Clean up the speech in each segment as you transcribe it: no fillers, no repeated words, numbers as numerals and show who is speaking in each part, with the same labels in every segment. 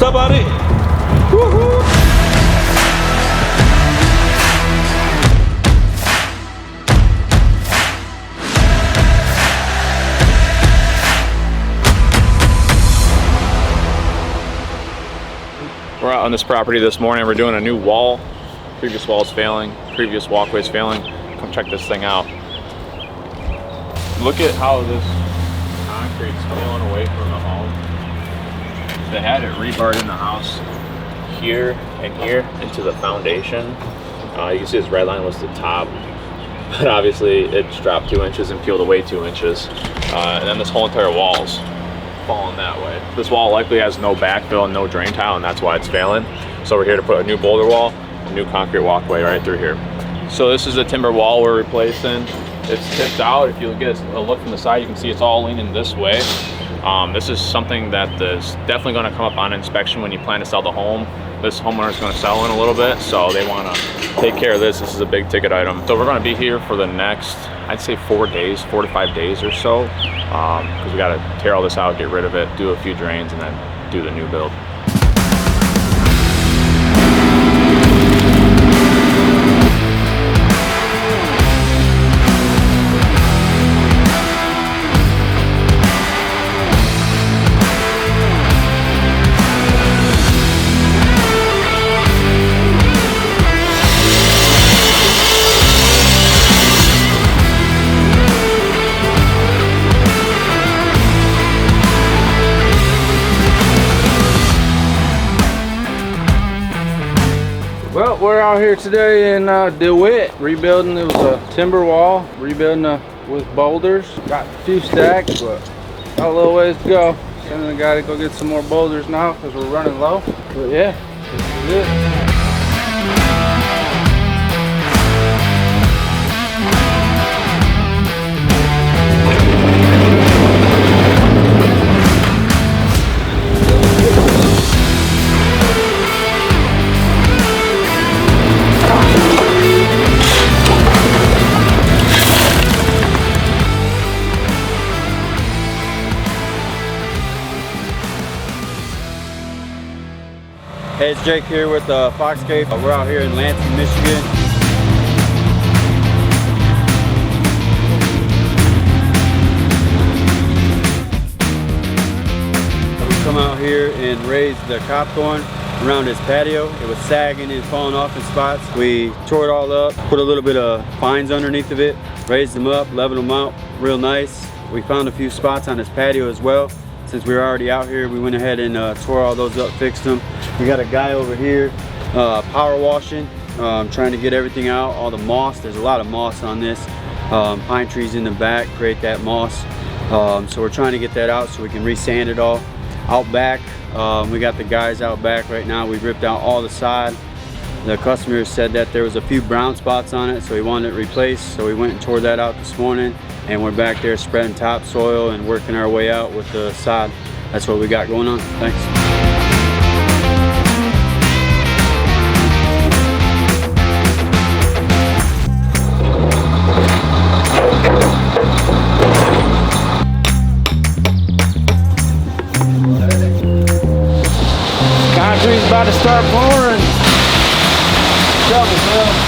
Speaker 1: What's up, buddy? Woohoo! We're out on this property this morning. We're doing a new wall. Previous wall's failing, previous walkway's failing. Come check this thing out. Look at how this concrete's peeling away from the home. They had it rebarred in the house here and here into the foundation. You can see this red line was the top, but obviously it's dropped 2 inches and peeled away 2 inches. And then this whole entire wall's falling that way. This wall likely has no backfill and no drain tile, and that's why it's failing. So we're here to put a new boulder wall, a new concrete walkway right through here. So this is a timber wall we're replacing. It's tipped out. If you get a look from the side, you can see it's all leaning this way. This is something that is definitely going to come up on inspection when you plan to sell the home. This homeowner is going to sell in a little bit, so they want to take care of this. This is a big ticket item. So we're going to be here for the next, I'd say 4 days, 4 to 5 days or so, because we got to tear all this out, get rid of it, do a few drains, and then do the new build.
Speaker 2: Well, we're out here today in DeWitt, rebuilding. It was a timber wall, rebuilding with boulders. Got a few stacks, but got a little ways to go. Sending the guy to go get some more boulders now because we're running low. But yeah, this is it. Hey, it's Jake here with Foxscapes. We're out here in Lansing, Michigan. We come out here and raise the copthorn around his patio. It was sagging and falling off in spots. We tore it all up, put a little bit of fines underneath of it, raised them up, leveled them out real nice. We found a few spots on his patio as well. Since we were already out here, we went ahead and tore all those up, fixed them. We got a guy over here power washing, trying to get everything out, all the moss. There's a lot of moss on this. Pine trees in the back create that moss. So we're trying to get that out so we can re-sand it all. Out back, we got the guys out back right now. We've ripped out all the side. The customer said that there was a few brown spots on it, so he wanted it replaced. So we went and tore that out this morning. And we're back there spreading topsoil and working our way out with the sod. That's what we got going on. Thanks. Concrete's about to start pouring. Shovel, Bill.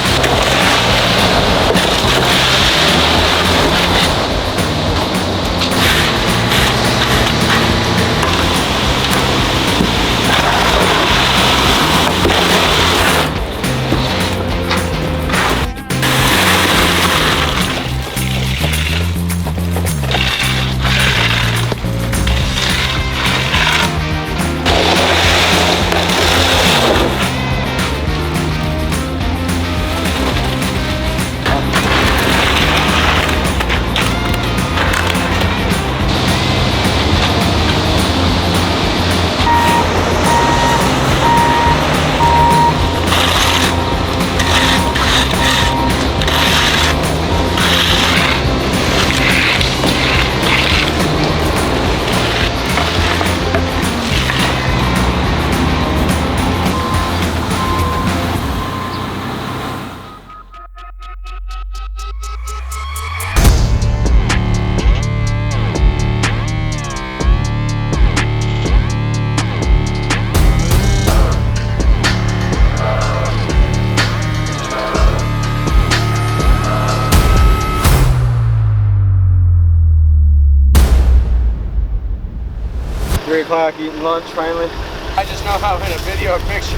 Speaker 2: 3 o'clock eating lunch finally. I just know how in a video picture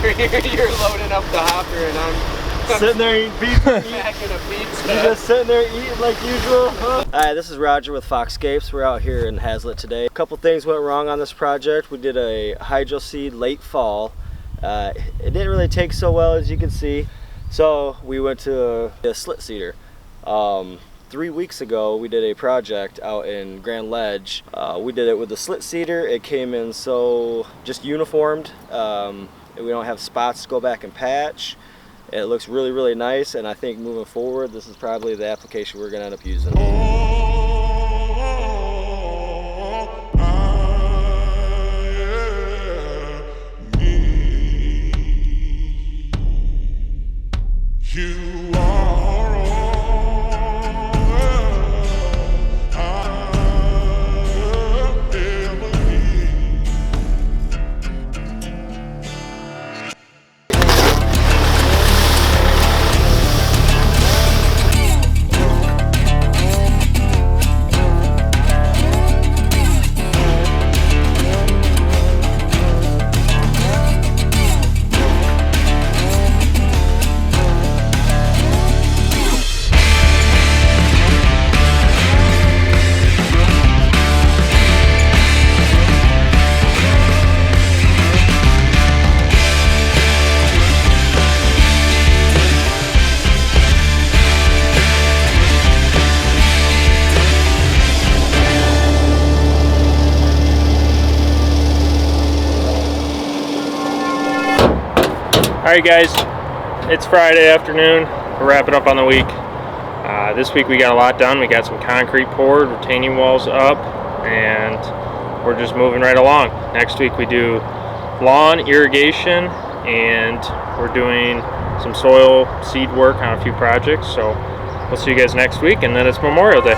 Speaker 2: you're loading up the hopper and I'm sitting there eating pizza. Packing a pizza. You're just sitting there eating like usual, huh?
Speaker 3: Hi, this is Roger with Foxscapes. We're out here in Hazlet today. A couple things went wrong on this project. We did a hydro seed late fall. It didn't really take so well, as you can see. So we went to a slit seeder. 3 weeks ago we did a project out in Grand Ledge. We did it with the slit seeder. It came in so just uniformed. We don't have spots to go back and patch. It looks really nice, and I think moving forward this is probably the application we're going to end up using.
Speaker 4: Alright guys, it's Friday afternoon. We're wrapping up on the week. This week we got a lot done. We got some concrete poured, retaining walls up, and we're just moving right along. Next week we do lawn irrigation, and we're doing some soil seed work on a few projects. So we'll see you guys next week, and then it's Memorial Day.